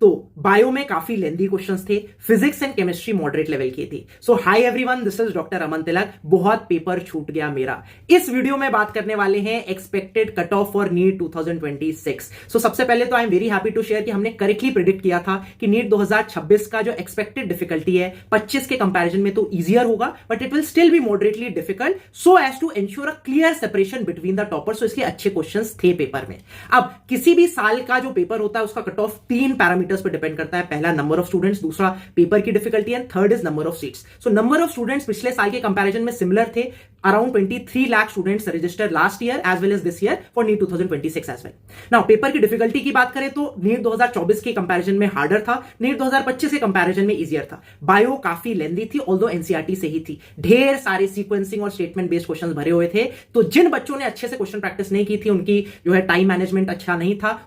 तो बायो में काफी लेंदी क्वेश्चंस थे, physics and chemistry moderate level की थी। So hi everyone, this is doctor Aman Tilak. बहुत पेपर छूट गया मेरा। इस वीडियो में बात करने वाले हैं expected cut off for NEET 2026। So सबसे पहले तो I am very happy to share कि हमने करेक्टली प्रिडिक्ट किया था कि नीट 2026 का जो एक्सपेक्टेड डिफिकल्टी है 25 के कंपैरिजन में तो इजियर होगा, but it will still be moderately difficult so as to ensure a clear separation between the toppers. So इसलिए अच्छे क्वेश्चंस थे पेपर में। अब किसी भी साल का जो पेपर होता है उसका कट ऑफ 3 पैरामीटर्स पर डिपेंड करता है। पहला नंबर ऑफ स्टूडेंट्स, दूसरा पेपर की difficulty and third is number of seats. So number of students पिछले साल के कंपैरिजन में सिमिलर थे। Around 23 lakh students registered last year as well as this year for NEET 2026 as well. Now paper की difficulty की बात करें तो नीट 2024 के कंपैरिजन में हार्डर था, नीट 2025 के कंपैरिजन में इजियर था। बायो काफी लेंदी थी, ऑल्दो एनसीईआरटी से ही थी। ढेर सारे सीक्वेंसिंग और स्टेटमेंट बेस्ड क्वेश्चंस भरे हुए थे। तो जिन बच्चों ने अच्छे से क्वेश्चन प्रैक्टिस नहीं की थी, उनकी जो है टाइम मैनेजमेंट अच्छा नहीं था,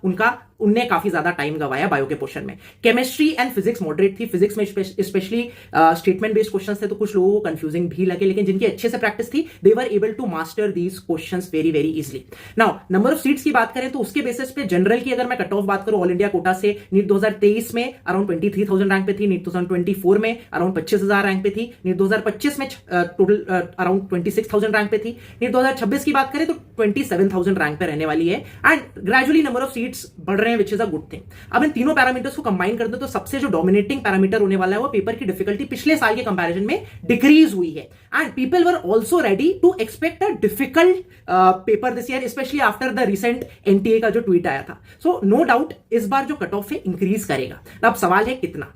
उनने काफी ज्यादा टाइम गवाया बायो के पोर्शन में। केमिस्ट्री एंड फिजिक्स मॉडरेट थी। फिजिक्स में स्पेशली स्टेटमेंट बेस्ड क्वेश्चंस थे तो कुछ लोगों को कंफ्यूजिंग भी लगे, लेकिन जिनकी अच्छे से प्रैक्टिस थी they were able to master these questions very very easily. Now number of seats की बात करें तो उसके बेसिस पे जनरल की अगर मैं कट ऑफ बात करूं ऑल इंडिया कोटा से, नीट 2023 में अराउंड 23,000 रैंक पे थी, नीट 2024 में अराउंड 25,000 रैंक पे थी, नीट 2025 में टोटल अराउंड 26,000 रैंक पे थी। नीट 2026 की बात करें तो 27,000 रैंक पे रहने वाली है and gradually number of seats बढ़ रहे हैं, which is a good thing. अब इन तीनों पैरामीटर्स को कंबाइन कर दो तो सबसे जो डोमिनेटिंग पैरामीटर होने वाला है वो पेपर की डिफिकल्टी पिछले साल के कंपैरिजन में डिक्रीज हुई है and people were also ready to expect a difficult paper this year, especially after the recent NTA का जो ट्वीट आया था। सो नो डाउट इस बार जो कट ऑफ है इंक्रीज करेगा। अब सवाल है कितना।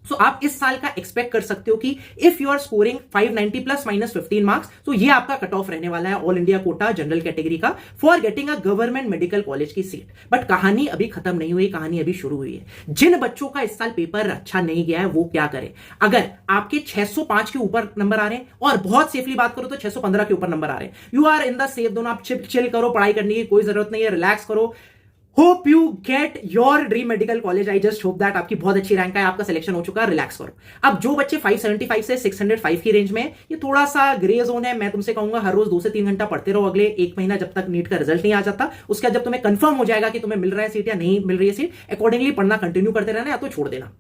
सो आप इस साल का एक्सपेक्ट कर सकते हो कि if you are scoring 590 plus minus 15 marks तो ये आपका कट ऑफ रहने वाला है all India quota general category का for getting a government medical college की सीट। बट कहानी अभी खत्म नहीं हुई, कहानी अभी शुरू हुई है। जिन बच्चों का इस साल पेपर अच्छा नहीं गया है वो क्या करें। अगर आपके 605 के ऊपर नंबर आ रहे हैं और बहुत सेफली बात करो तो 615 के ऊपर नंबर आ रहे हैं, you are in the safe zone. आप चिल करो, पढ़ाई करने की कोई जरूरत नहीं है, रिलैक्स करो। Hope you get your dream medical college. I just hope that आपकी बहुत अच्छी रैंक है, आपका सिलेक्शन हो चुका है, रिलैक्स करो। अब जो बच्चे 575 से 605 की रेंज में, ये थोड़ा सा ग्रे जोन है। मैं तुमसे कहूंगा हर रोज 2 से 3 घंटा पढ़ते रहो अगले 1 महीना, जब तक नीट का रिजल्ट नहीं आ जाता। उसके बाद जब तुम्हें कंफर्म हो जाएगा कि तुम्हें मिल रहा है सीट या नहीं मिल रही है सीट, अकॉर्डिंगली पढ़ना कंटिन्यू करते रहना या तो छोड़ देना।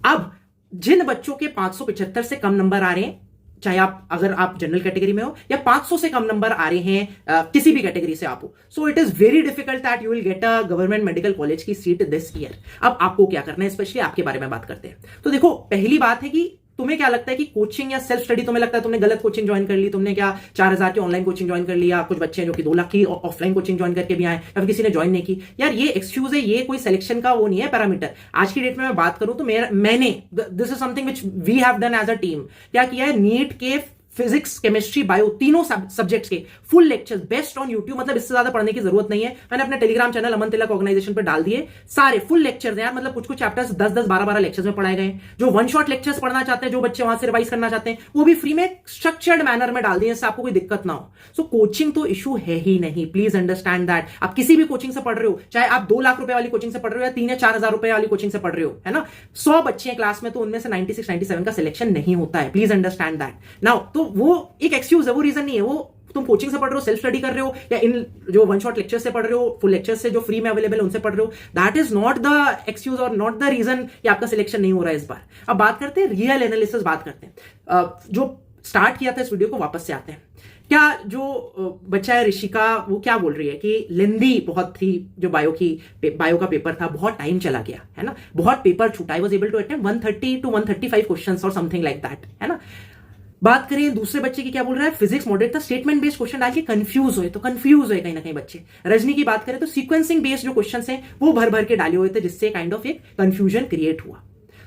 अब जिन बच्चों के 575 से कम नंबर आ रहे हैं, चाहे अगर आप जनरल कैटेगरी में हो या 500 से कम नंबर आ रहे हैं किसी भी कैटेगरी से आप हो, so it is very difficult that you will get a government medical college की सीट दिस ईयर। अब आपको क्या करना है, स्पेशली आपके बारे में बात करते हैं। तो देखो, पहली बात है कि तुम्हें क्या लगता है कि कोचिंग या सेल्फ स्टडी, तुम्हें लगता है तुमने गलत कोचिंग ज्वाइन कर ली, तुमने क्या 4,000 की ऑनलाइन कोचिंग ज्वाइन कर लिया, कुछ बच्चे हैं जो कि 2 लाख की ऑफलाइन कोचिंग ज्वाइन करके भी आए, या फिर किसी ने ज्वाइन नहीं की। यार ये एक्सक्यूज है, ये कोई सिलेक्शन का वो नहीं है पैरामीटर। आज की डेट में मैं बात करूं तो मैंने this is something which we have done as a team, क्या किया है, नीट के फिजिक्स केमिस्ट्री बायो तीनों सब्जेक्ट्स के full lectures best on YouTube, मतलब इससे ज्यादा पढ़ने की जरूरत नहीं है। मैंने अपने टेलीग्राम चैनल अमन तिलक ऑर्गेनाइजेशन पर डाल दिए, सारे फुल लेक्चर्स हैं यार। मतलब कुछ चैप्टर्स 10-10 12-12 लेक्चर्स में पढ़ाए गए। जो वन शॉट लेक्चर्स पढ़ना चाहते हैं, जो बच्चे वहां से रिवाइज करना चाहते हैं, वो भी फ्री में स्ट्रक्चर्ड मैनर में डाल दिए, इससे आपको कोई दिक्कत ना हो। सो कोचिंग तो इशू है ही नहीं, प्लीज अंडरस्टैंड दैट। आप किसी भी कोचिंग से पढ़ रहे हो, चाहे आप 2 लाख रुपए वाली कोचिंग से पढ़ रहे हो या 3 या 4,000 रुपए वाली कोचिंग से पढ़ रहे हो, है ना, 100 बच्चे हैं क्लास में तो उनमें से 96-97 का सिलेक्शन नहीं होता है। Please understand that. नाउ तो वो एक एक्सक्यूज है, वो रीजन नहीं है। वो तुम कोचिंग से पढ़ रहे हो, सेल्फ स्टडी कर रहे हो, या इन जो वन शॉट लेक्चर से पढ़ रहे हो, फुल लेक्चर से जो फ्री में अवेलेबल है उनसे पढ़ रहे हो, that is not the excuse और नॉट द रीजन कि आपका सिलेक्शन नहीं हो रहा है इस बार। अब बात करते हैं रियल एनालिसिस, बात करते हैं जो स्टार्ट किया था इस वीडियो को, वापस से आते हैं। क्या जो बच्चा है ऋषिका, वो क्या बोल रही है कि लेंदी बहुत थी जो बायो का पेपर था, बहुत टाइम चला गया, है ना, बहुत पेपर छूटा। I was able to attempt 130 to 135 questions और समथिंग लाइक दैट, है ना। बात करें दूसरे बच्चे की, क्या बोल रहा है, फिजिक्स मॉडरेट था, स्टेटमेंट बेस्ड क्वेश्चन डाल के कंफ्यूज हुए कहीं ना कहीं बच्चे। रजनी की बात करें तो सीक्वेंसिंग बेस्ड जो क्वेश्चंस हैं वो भर भर के डाले हुए थे, जिससे काइंड ऑफ एक कंफ्यूजन क्रिएट हुआ।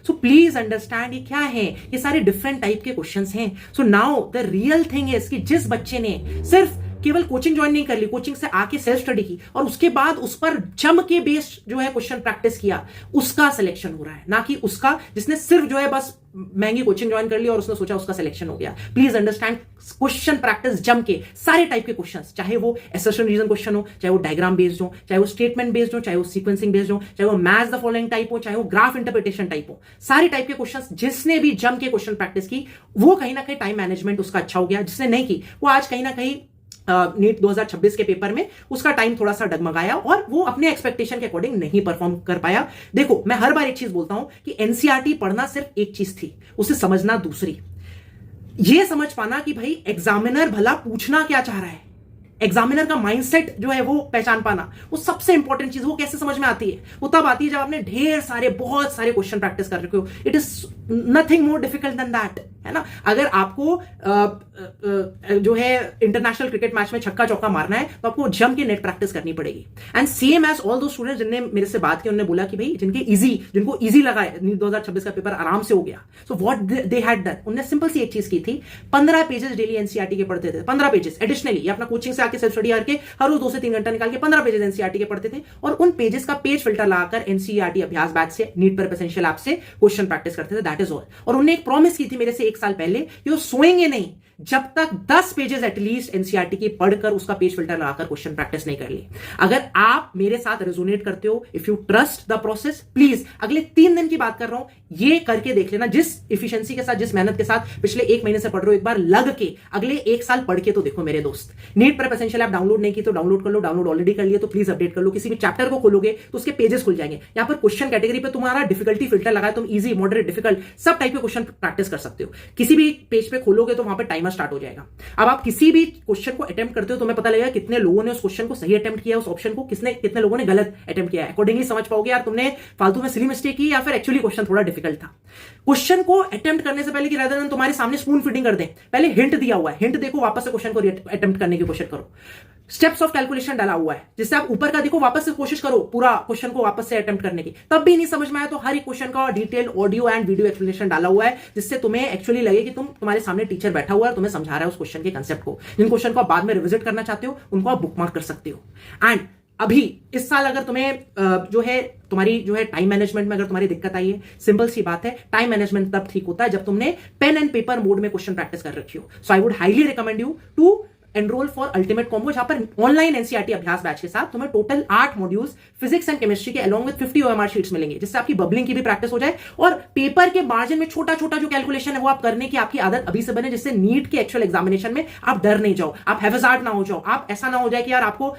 सो प्लीज अंडरस्टैंड ये क्या है, ये सारे डिफरेंट टाइप के क्वेश्चंस हैं। So now the real thing is कि जिस बच्चे ने सिर्फ केवल कोचिंग ज्वाइन नहीं कर ली, कोचिंग से आके सेल्फ स्टडी की और उसके बाद उस पर जम के बेस्ड जो है क्वेश्चन प्रैक्टिस किया, उसका सिलेक्शन हो रहा है, ना कि उसका जिसने सिर्फ जो है बस महंगी कोचिंग ज्वाइन कर ली और उसने सोचा उसका सिलेक्शन हो गया। प्लीज अंडरस्टैंड, क्वेश्चन प्रैक्टिस जम के सारे टाइप के क्वेश्चंस, चाहे वो असर्शन रीजन क्वेश्चन हो, चाहे वो डायग्राम बेस्ड हो, चाहे वो स्टेटमेंट बेस्ड हो, चाहे वो सीक्वेंसिंग बेस्ड हो, चाहे वो मैच द फॉलोइंग टाइप हो, चाहे वो ग्राफ इंटरप्रिटेशन टाइप हो, सारे टाइप के क्वेश्चंस जिसने भी जम के क्वेश्चन प्रैक्टिस की वो कहीं ना कहीं टाइम मैनेजमेंट उसका अच्छा हो गया। जिसने नहीं की वो आज कहीं ना कहीं नीट 2026 के पेपर में उसका टाइम थोड़ा सा डगमगाया और वो अपने एक्सपेक्टेशन के अकॉर्डिंग नहीं परफॉर्म कर पाया। देखो, मैं हर बार एक चीज बोलता हूं कि एनसीईआरटी पढ़ना सिर्फ एक चीज थी, उसे समझना दूसरी। ये समझ पाना कि भाई एग्जामिनर भला पूछना क्या चाह रहा है, एग्जामिनर का माइंडसेट जो है वो पहचान पाना, वो सबसे इंपॉर्टेंट चीज। वो कैसे समझ में आती है? वो तब आती है जब आपने ढेर सारे बहुत सारे क्वेश्चन प्रैक्टिस कर रखे हो। It is nothing more difficult than that, है ना। अगर आपको जो है इंटरनेशनल क्रिकेट मैच में छक्का चौका मारना है तो आपको जम के नेट प्रैक्टिस करनी पड़ेगी। एंड सेम एज ऑल दो स्टूडेंट्स जिनने मेरे से बात की, उन्होंने बोला कि भाई जिनको इजी लगा है, नीट 2026 का पेपर आराम से हो गया। So what they had done, उन्होंने सिंपल सी एक चीज की थी, 15 पेजेस डेली एनसीईआरटी के पढ़ते थे। 15 पेजेस एडिशनली अपना कोचिंग से आके सेल्फ स्टडी करके हर रोज 2 से 3 घंटा निकाल के 15 पेजेस एनसीईआरटी के पढ़ते थे और उन पेजेस का पेज फिल्टर लगाकर एनसीईआरटी अभ्यास बैच से, नीट पर एसेंशियल ऐप से क्वेश्चन प्रैक्टिस करते थे। That is all. और उन्होंने एक प्रॉमिस की थी मेरे से 1 साल पहले कि वो सोएंगे नहीं जब तक 10 पेजेस एटलीस्ट एनसीईआरटी की पढ़कर उसका पेज फिल्टर लगाकर क्वेश्चन प्रैक्टिस नहीं कर ली। अगर आप मेरे साथ रेजोनेट करते हो, if you trust the process, please अगले 3 दिन की बात कर रहा हूं, ये करके देख लेना। जिस इफिशिएंसी के साथ, जिस मेहनत के साथ पिछले 1 महीने से पढ़ रहे हो, एक बार लग के अगले 1 साल पढ़ के तो देखो मेरे दोस्त। NEET prep essential app download नहीं की तो डाउनलोड कर लो, डाउनलोड ऑलरेडी कर लिया तो प्लीज अपडेट कर लो। किसी भी चैप्टर को खोलोगे तो उसके पेजेस खुल जाएंगे। यहां पर क्वेश्चन कैटेगरी पे तुम्हारा डिफिकल्टी फिल्टर लगा है, तुम इजी, मॉडरेट, डिफिकल्ट सब टाइप के क्वेश्चन प्रैक्टिस कर सकते हो। किसी भी पेज पे खोलोगे तो वहां पर टाइमर स्टार्ट हो जाएगा। अब आप किसी भी क्वेश्चन को अटेम्प्ट करते हो तो तुम्हें पता लगेगा कितने लोगों ने उस क्वेश्चन को सही अटेम्प्ट किया, उस ऑप्शन को कितने लोगों ने गलत अटेम्प्ट किया है। अकॉर्डिंगली समझ पाओगे यार तुमने फालतू में सिली मिस्टेक की या फिर एक्चुअली क्वेश्चन थोड़ा डिफिकल्ट था। क्वेश्चन को अटेम्प्ट करने से पहले कि रादर देन तुम्हारे सामने स्पून फीडिंग कर दें, पहले हिंट दिया हुआ है, हिंट देखो, वापस से क्वेश्चन को अटेम्प्ट करने की कोशिश करो। स्टेप्स ऑफ कैलकुलेशन डाला हुआ है जिससे आप ऊपर का देखो, वापस से कोशिश करो पूरा क्वेश्चन को वापस से अटेम्प्ट करने की। तब भी नहीं समझ में आया तो हर एक क्वेश्चन का detail audio and video explanation डाला हुआ है जिससे तुम्हें एक्चुअली लगे कि तुम्हारे सामने टीचर बैठा हुआ है, तुम्हें समझा रहा है उस क्वेश्चन के कंसेप्ट को। जिन क्वेश्चन को आप बाद में रिविजिट करना चाहते हो उनको आप बुकमार्क कर सकते हो। एंड अभी इस साल अगर तुम्हें जो है तुम्हारी जो है टाइम मैनेजमेंट में अगर तुम्हारी दिक्कत आई है, सिंपल सी बात है, टाइम मैनेजमेंट तब ठीक होता है जब तुमने पेन एंड पेपर मोड में क्वेश्चन प्रैक्टिस कर रखी हो। So I would highly recommend you to enrol for ultimate combo, जहां पर ऑनलाइन एनसीईआरटी अभ्यास बैच के साथ तुम्हें total 8 modules physics and chemistry के अलॉन्ग विद 50 ओएमआर शीट्स मिलेंगे, जिससे आपकी बबलिंग की भी प्रैक्टिस हो जाए और पेपर के मार्जिन में छोटा छोटा जो कैलकुलेशन है वो आप करने की आपकी आदत अभी से बने, जिससे नीट के एक्चुअल एग्जामिनेशन में आप डर नहीं जाओ, आप हैवजार्ड ना हो जाओ, आप ऐसा ना हो जाए कि यार आपको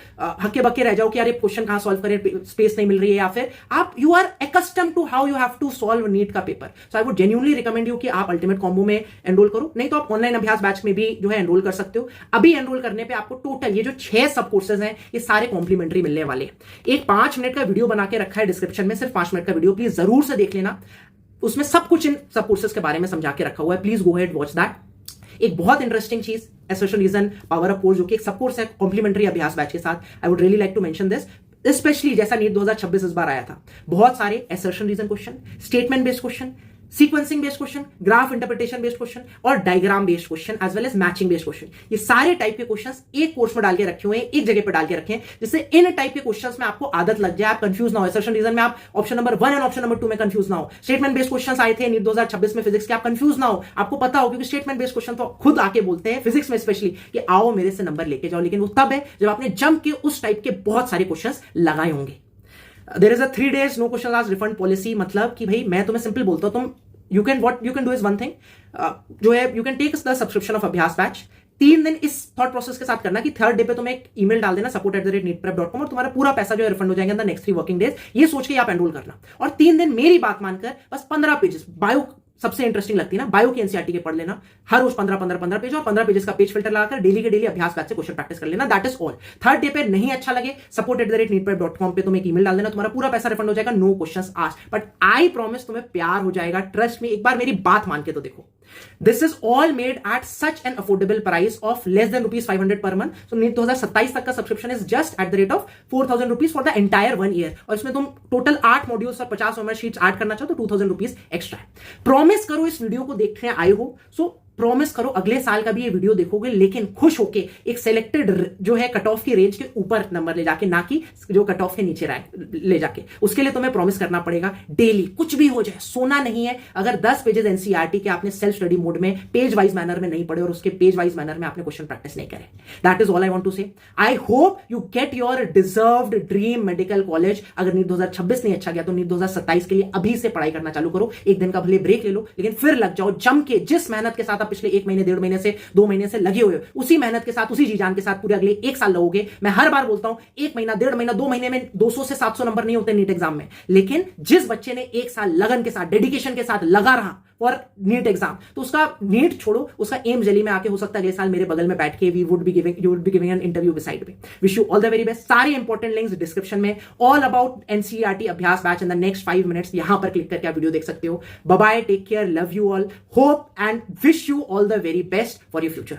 हक्के बक्के रह जाओ कि यार ये क्वेश्चन कहां सॉल्व करें, स्पेस नहीं मिल रही है, या फिर आप you are accustomed to how you have to solve NEET का पेपर। So I would genuinely recommend you कि आप अल्टीमेट कॉम्बो में एनरोल करो, नहीं तो आप ऑनलाइन अभ्यास बैच में भी जो है एनरोल कर सकते हो। अभी एनरोल करने पे आपको टोटल ये जो 6 सब कोर्सेज हैं ये सारे कॉम्प्लीमेंट्री मिलने वाले हैं। एक 5 मिनट का वीडियो बना के रखा है डिस्क्रिप्शन में, सिर्फ 5 मिनट का वीडियो, प्लीज जरूर से देख लेना। उसमें सब कुछ इन सब कोर्सेज के बारे में समझा के रखा हुआ है, please go ahead watch that. एक बहुत इंटरेस्टिंग चीज, assertion reason power up course, जो कि एक सब कोर्स है कॉम्प्लीमेंट्री अभ्यास बैच के साथ। I would really like to mention this, specially जैसा नीट 2026 इस बार आया था, बहुत सारे assertion reason question, statement based question, sequencing based question, graph interpretation based question और diagram based question as well as matching based question, ये सारे टाइप के क्वेश्चंस एक कोर्स में डाल के रखे हुए हैं, एक जगह पर डाल के रखे हैं, जिससे इन टाइप के क्वेश्चंस में आपको आदत लग जाए, आप कंफ्यूज ना हो। असर्शन रीजन में आप ऑप्शन नंबर 1 और ऑप्शन नंबर 2 में कंफ्यूज ना हो। स्टेटमेंट बेस्ड क्वेश्चंस आए थे नीट 2026 में फिजिक्स के, आप कंफ्यूज ना हो, आपको पता हो, क्योंकि स्टेटमेंट बेस्ड क्वेश्चन तो खुद आके बोलते हैं फिजिक्स में स्पेशली कि आओ मेरे से नंबर लेके जाओ, लेकिन वो तब है जब आपने जंप के उस टाइप के बहुत सारे क्वेश्चंस लगाए होंगे। There is a 3 days no question asked refund policy, मतलब कि भाई मैं तुम्हें सिंपल बोलता हूं, तुम what you can do is one thing, जो है you can take the subscription of अभ्यास बैच। 3 दिन इस थॉट प्रोसेस के साथ करना कि 3rd डे पे तुम्हें एक ईमेल डाल देना support@neetprep.com और तुम्हारा पूरा पैसा जो है रिफंड हो जाएगा इन द नेक्स्ट 3 वर्किंग डेज। ये सोच के आप एनरोल करना और 3 दिन मेरी बात मानकर बस 15 पेजेस बायो सबसे इंटरेस्टिंग लगती है ना, बायो की एनसीईआरटी के पढ़ लेना, हर रोज 15 पेज और 15 पेजेस का पेज फिल्टर लगाकर डेली के डेली अभ्यास बैच से क्वेश्चन प्रैक्टिस कर लेना। That is all. 3rd day पे नहीं अच्छा लगे support@neetprep.com पे तुम एक ईमेल डाल देना, तुम्हारा पूरा पैसा रिफंड हो जाएगा, no questions asked. But I promise तुम्हें प्यार हो जाएगा, ट्रस्ट में, एक बार मेरी बात मान के तो देखो। This is all made at such an affordable price of less than ₹500 per month. So NEET 2027 तक का subscription is just at the rate of ₹4000 for the entire 1 year. और इसमें तुम टोटल 8 मॉड्यूल्स और 50 ओएमआर शीट्स ऐड करना चाहो तो ₹2000 extra है। प्रॉमिस करो इस वीडियो को देखने आए हो, सो प्रॉमिस करो अगले साल का भी ये वीडियो देखोगे, लेकिन खुश होके एक सेलेक्टेड जो है कट ऑफ की रेंज के ऊपर नंबर ले जाके, ना कि जो कट ऑफ के नीचे ले जाके। उसके लिए तुम्हें प्रॉमिस करना पड़ेगा डेली, कुछ भी हो जाए सोना नहीं है। अगर 10 पेजेस एनसीईआरटी के आपने सेल्फ स्टडी मोड में पेज वाइज मैनर में नहीं पढ़े और उसके पेज वाइज मैनर में आपने क्वेश्चन प्रैक्टिस नहीं करे, that is all I want to say. I hope you get your deserved dream medical college. अगर नीट 2026 नहीं अच्छा गया तो नीट 2027 के लिए अभी से पढ़ाई करना चालू करो। एक दिन का भले ब्रेक ले लो, लेकिन फिर लग जाओ जम के, जिस मेहनत के साथ आप पिछले 1 महीने 1.5 महीने से 2 महीने से लगे हुए हो, उसी मेहनत के साथ उसी जी जान के साथ पूरे अगले 1 साल लगोगे। मैं हर बार बोलता हूं 1 महीना 1.5 महीना 2 महीने में 200 से 700 नंबर नहीं होते नीट एग्जाम में, लेकिन जिस बच्चे ने 1 साल लगन के साथ डेडिकेशन के साथ लगा रहा फॉर नीट एग्जाम, तो उसका नीट छोड़ो, उसका एम दिल्ली में आके हो सकता है अगले साल मेरे बगल में बैठ के you would be giving an interview beside me. Wish you all the very best. सारे इंपॉर्टेंट लिंक्स डिस्क्रिप्शन में, ऑल अबाउट एनसीईआरटी अभ्यास batch in the next 5 minutes, यहां पर क्लिक करके आप वीडियो देख सकते हो। Bye bye, take care, love you all, hope and wish you all the very best for your future.